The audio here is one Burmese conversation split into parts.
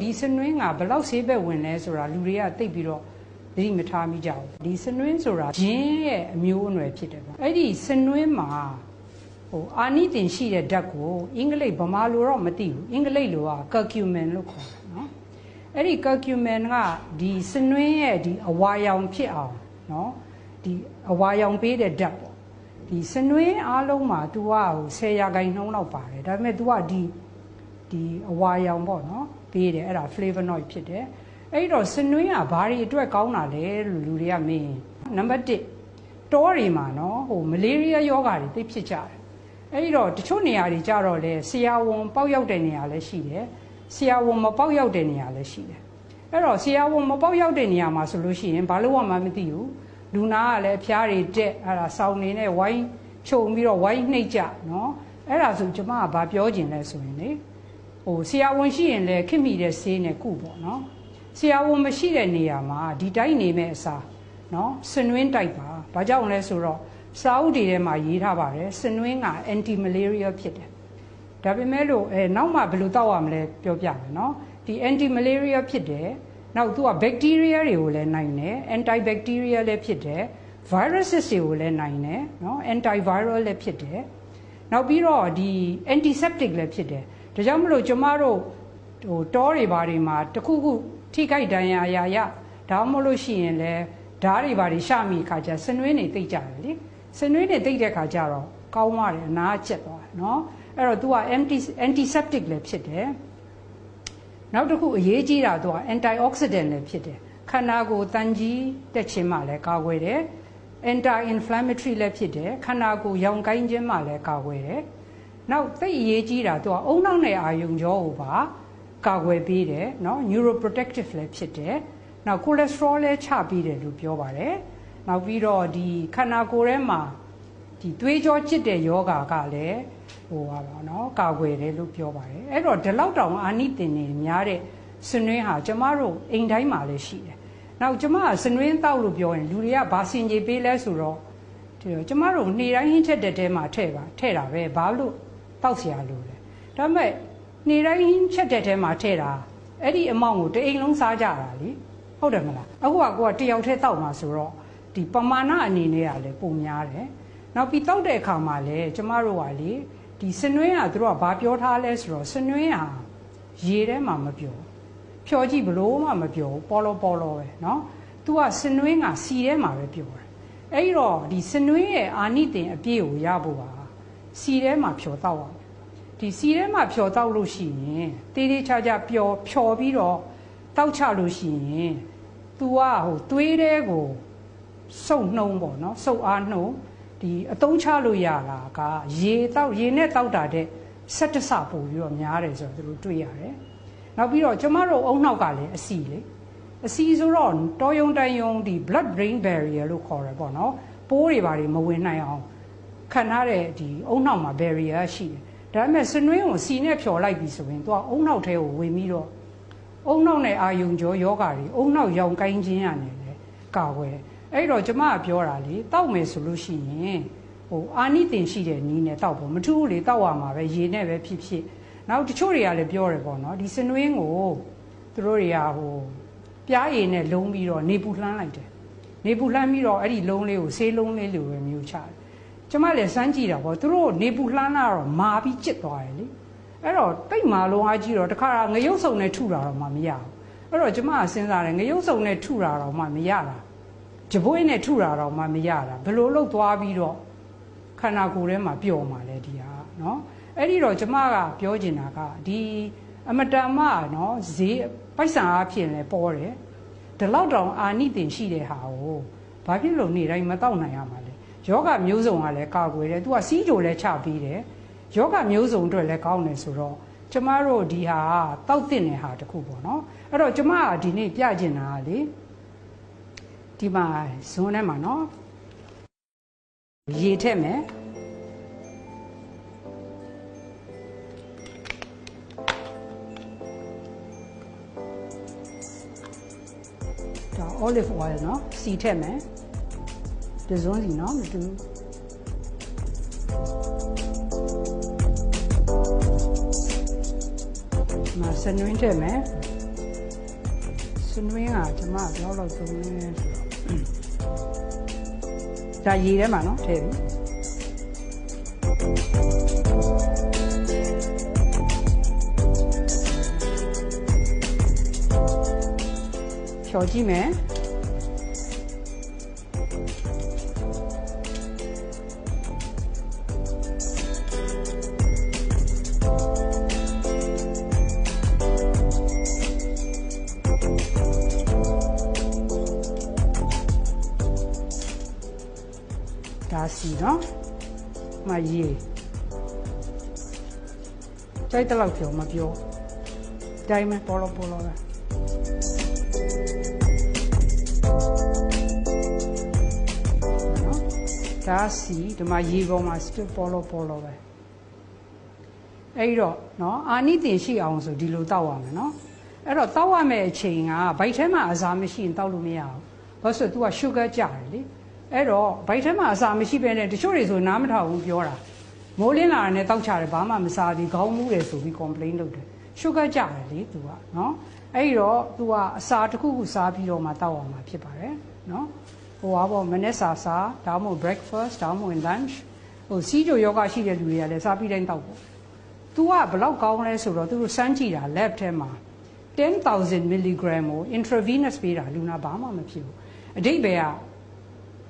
ဒီစနွင်းကဘယ်လောက်ဆေးဘက်ဝင်လဲဆိုတာလူတွေကသိပြီးတော့သတိမထားမိကြဘူးဒီစနွင်းဆိုတာဂျင်းရဲ့အမျိုးအနွယ်ဖြစ်တယ်ပေါ့အဲ့ဒီစနွင်းမှာအာနိသင်ရှိတဲ့ဓာတ်ကိုအင်္ဂလိပ်ဗမာလိုတော့မသိဘူးအင်္ဂလိပ်လိုက curcumin လို့ခေါ်တယ်နော်အဲ့ဒီ curcumin ကဒီစနွင်းရဲ့ဒီအဝါရောင်ဖြစ်အောင်နော်ဒီအဝါရောင်ပေးတဲ့ဓာတ်ပေါ့ဒီစနွင်းအားလုံးမှာ तू က10%လောက်ပါတယ်ဒါပေမဲ့ तू ကဒီအဝါရောင်ပေါ့နော်ပေးတယ်အဲ့ဒါ flavonoid ဖြစ်တယ်အဲ့တော့စနွင်းကဘာတွေအတွက်ကောင်းတာလဲလို့လူတွေကမင်းနံပါတ်1တောတွေမှာနော်မလေးရီးယားယောဂါတွေသိဖြစ်ကြတယ်အဲ့တော့တချို့နေရာတွေကြတော့လေဆရာဝန်ပေါက်ရောက်တဲ့နေရာလည်းရှိတယ်ဆရာဝန်မပေါက်ရောက်တဲ့နေရာလည်းရှိတယ်အဲ့တော့ဆရာဝန်မပေါက်ရောက်တဲ့နေရာမှာဆိုလို့ရှိရင်ဘာလို့မှမသိဘူးလူနာကလည်းအဖျားတွေတက်အဲ့ဒါစောင်းနေနဲ့ဝိုင်းခြုံပြီးတော့ဝိုင်းနှိပ်ကြနော်အဲ့ဒါဆိုကျမကဘာပြောချင်လဲဆိုရင်လေဆရာဝန်ရှိရင်လည်းခင်မိတဲ့ဆေးနဲ့ကုပေါ့နော်ဆရာဝန်မရှိတဲ့နေရာမှာဒီတိုင်းနေမဲ့အစားနော်စနွင်းတိုက်ပါဘာကြောင့်လဲဆိုတော့စာအုပ်တွေထဲမှာရေးထားပါတယ်စနွင်းက anti malaria ဖြစ်တယ်ဒါပေမဲ့လို့နောက်မှဘယ်လိုတောက်ရမလဲပြောပြမယ်နော်ဒီ anti malaria ဖြစ်တယ်နောက်သူက bacteria တွေကိုလည်းနိုင်တယ် anti bacteria လည်းဖြစ်တယ် viruses တွေကိုလည်းနိုင်တယ်နော် anti viral လည်းဖြစ်တယ်နောက်ပြီးတော့ဒီ antiseptic လည်းဖြစ်တယ်ဒါကြောင့်မလို့ကျမတို့တောတွေဘာတွေမှာတခုခုထိခိုက်ဒဏ်ရာရဒါမှမဟုတ်လို့ရှိရင်လည်းဓာတ်တွေဘာတွေရှမိခါကျစနွင်းတွေတိတ်ကြတယ်လေစနွင်းတွေတိတ်တဲ့ခါကျတော့ကောင်းသွားတယ်အနာကျက်သွားတယ်နော်အဲ့တော့ तू က antiseptic လည်းဖြစ်တယ်နောက်တစ်ခုအရေးကြီးတာ तू က antioxidant လည်းဖြစ်တယ်ခန္ဓာကိုယ်တန်ကြီးတက်ခြင်းမှလည်းကာကွယ်တယ် anti inflammatory လည်းဖြစ်တယ်ခန္ဓာကိုယ်ရောင်ကိုင်းခြင်းမှလည်းကာကွယ်တယ်နောက်သိအရေးကြီးတာ तू ကအုံနောက်နဲ့အာယုံကြောကိုပါကာကွယ်ပေးတယ်နော် neuroprotective လည်းဖြစ်တယ်နောက် cholesterol လည်းချပေးတယ်လို့ပြောပါတယ်နောက်ပြီးတော့ဒီခန္ဓာကိုယ်ထဲမှာဒီသွေးကြောကျစ်တဲ့ယောဂါကလည်းပါနော်ကာကွယ်တယ်လို့ပြောပါတယ်အဲ့တော့ဒီလောက်တောင်အာနိသင်နေများတဲ့စနွင်းဟာကျမတို့အိမ်တိုင်းမှာလည်းရှိတယ်နောက်ကျမကစနွင်းတောက်လို့ပြောရင်လူတွေကဘာစင်ကြေပေးလဲဆိုတော့ကျမတို့နေ့တိုင်းဟင်းချက်တဲ့တဲမှာထည့်တာပဲဘာလို့တောက်เสียလို့လဲဒါပေမဲ့နေ့တိုင်းဟင်းချက်တဲ့တဲမှာထည့်တာအဲ့ဒီအမောင့်ကိုတအိမ်လုံးစားကြတာလीဟုတ်တယ်မလားအခုကတယောက်တည်းတောက်မှာဆိုတော့ဒီပမာဏအနေနဲ့ကလည်းပုံများတယ်နောက်ပြီးတောက်တဲ့အခါမှာလည်းကျမတို့ကလေဒီစနွင်းကသူတို့ကဘာပြောထားလဲဆိုတော့စနွင်းဟာရေထဲမှာမပြောဖြောကြည့်ဘလို့မှမပြောပေါ်လောပဲเนาะသူကစနွင်းကစီထဲမှာပဲပြောတယ်အဲ့တော့ဒီစနွင်းရဲ့အာနိသင်အပြည့်ကိုရဖို့ပါစီထဲမှာဖြောတောက်အောင်ဒီစီထဲမှာဖြောတောက်လို့ရှိရင်တေးသေးချာချာဖြောပြီးတော့တောက်ချလို့ရှိရင် तू ကသွေးတဲကိုစုပ်နှုံးပေါ့နော်စုပ်အားနှုံးဒီအတုံးချလို့ရတာကရေနဲ့တောက်တာတဲ့17ဆပို့ပြီးတော့များတယ်ဆိုတော့သူတို့တွေ့ရတယ်နောက်ပြီးတော့ကျမတို့အုံနောက်ကလည်းအစီလေအစီဆိုတော့တောယုံတိုင်ယုံဒီ blood brain barrier လို့ခေါ်တယ်ပေါ့နော်ပိုးတွေဘာတွေမဝင်နိုင်အောင်ခံထားတဲ့ဒီအုံနောက်မှာ barrier ရှိတယ်ဒါပေမဲ့စနွင်းကိုစီနဲ့ဖြော်လိုက်ပြီဆိုရင် तू ကအုံနောက်ထဲကိုဝင်ပြီးတော့အုံနောက်နဲ့အာယုံကြောယောဂါတွေအုံနောက်ရောင်ကိုင်းခြင်းရတယ်လေကာကွယ်အဲ့တော့ကျမကပြောတာလေတောက်မယ်ဆိုလို့ရှိရင်အာနိသင်ရှိတဲ့နီးနဲ့တောက်ဖို့မထူးဘူးလေတောက်ရမှာပဲရေနဲ့ပဲဖြစ်နောက်တချို့တွေကလည်းပြောတယ်ပေါ့နော်ဒီစနွင်းကိုသူတို့တွေကပြားရည်နဲ့လုံးပြီးတော့နေပူလှမ်းလိုက်တယ်နေပူလှမ်းပြီးတော့အဲ့ဒီလုံးလေးကိုဆေးလုံးလေးလိုပဲမျိုးချတယ်ကျမလည်းစမ်းကြည့်တာပေါ့သူတို့နေပူလှမ်းလာတော့မာပြီးကျစ်သွားတယ်လေအဲ့တော့တိတ်မာလုံးအားကြီးတော့တခါငရုတ်စုံနဲ့ထုတာတော့မှမရဘူးအဲ့တော့ကျမကစဉ်းစားတယ်ငရုတ်စုံနဲ့ထုတာတော့မှမရတာကြပွေးနဲ့ထုတာတော့မှမရတာဘယ်လိုလုပ်သွားပြီးတော့ခန္ဓာကိုယ်ထဲမှာပျော်မှာလဲဒီဟာနော်အဲ့ဒီတော့ကျမကပြောချင်တာကဒီအမတန်မှနော်ဈေးပိုက်ဆံအားဖြင့်လဲပေါ်တယ်ဒီလောက်တောင်အာနိသင်ရှိတဲ့ဟာကိုဘာဖြစ်လို့နေတိုင်းမတောက်နိုင်ရမှာလဲယောဂမျိုးစုံကလည်းကာကွယ်တယ်သူကစီးကြိုလည်းချပြီးတယ်ယောဂမျိုးစုံအတွက်လည်းကောင်းတယ်ဆိုတော့ကျမတို့ဒီဟာတောက်တင်တဲ့ဟာတခုပေါ့နော်အဲ့တော့ကျမကဒီနေ့ပြချင်တာကလေဒီမှာဇွန်းထဲမှာနော်ရေထည့်မယ်ဒါ olive oil နော်စီထည့်မယ်ဒီဇွန်းစီနော်မတူမစနွင်းထည့်မယ် စနွင်းကကျွန်မဘယ်လောက်သုံးလဲဆိုတော့ဒါရေထဲမှာနော်ထည့်ပြီဖြော်ကြည့်မယ်ဒါစီနော်မရေကြိုက်တဲ့လောက်ပြောမပြောတိုင်းမဲ့ပေါ်လို့ပဲနော်ဒါစီဒီမှာရေပေါ်မှာစပေါ်လို့ပဲအဲ့တော့နော်အာနိသင်ရှိအောင်ဆိုဒီလိုတောက်ရမယ်နော်အဲ့တော့တောက်ရမယ့်အချိန်ကဗိုက်ထဲမှာအစာမရှိရင်တောက်လို့မရဘူးဘာလို့ဆို तू က sugar ကျတယ်လေအဲ့တော့ဗိုက်ထဲမှာအစာမရှိဘဲနဲ့တချို့တွေဆိုနားမထောင်ဘူးပြောတာမိုးလင်းလာတဲ့တောက်ချတယ်ဘာမှမစားဘူးခေါင်းမူးတယ်ဆိုပြီး complain လုပ်တယ် sugar ကျတယ်လေ तू ကနော်အဲ့တော့ तू ကအစာတစ်ခုခုစားပြီးတော့မှတောက်အောင်မှာဖြစ်ပါတယ်နော်ဟိုပေါ့မနေ့စာဒါမှမဟုတ် breakfast ဒါမှမဟုတ် lunch ဟိုစီးကြိုယောဂရှိတဲ့လူတွေကလည်းစားပြီးတိုင်းတောက်ပေါ့ तू ကဘလောက်ကောင်းလဲဆိုတော့သူတို့စမ်းကြည့်တာ lab ထဲမှာ10,000 mg ကို intravenous ပေးတာလူနာဘာမှမဖြစ်ဘူးအဓိပ္ပာယ်က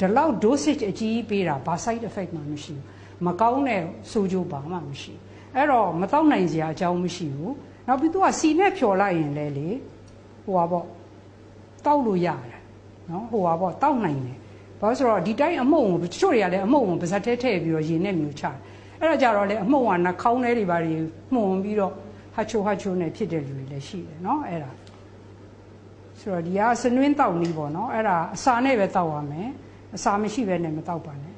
ဒီလောက် dosage အကြီးပေးတာဘာ side effect မှမရှိဘူးမကောင်းတဲ့ဆိုးကျိုးဘာမှမရှိအဲ့တော့မတောက်နိုင်စရာအကြောင်းမရှိဘူးနောက်ပြီး तू ကစီနဲ့ဖြော်လိုက်ရင်လည်းလေဟိုပါပေါ့တောက်လို့ရတယ်နော်ဟိုပါပေါ့တောက်နိုင်တယ်ဘာလို့ဆိုတော့ဒီတိုင်းအမှုန့်ကိုတချို့တွေကလည်းအမှုန့်ကိုပါဇက်ထဲထည့်ပြီးတော့ရေနဲ့မျိုးချတယ်အဲ့ဒါကြတော့လေအမှုန့်ကနှာခေါင်းထဲတွေပါတွေမှုန်ပြီးတော့ဟာချိုနဲ့ဖြစ်တဲ့လူတွေလည်းရှိတယ်နော်အဲ့ဒါဆိုတော့ဒီကစနွင်းတောက်နီးပေါ့နော်အဲ့ဒါအစာနဲ့ပဲတောက်ရမယ်အစာမရှိဘဲနဲ့မတောက်ပါနဲ့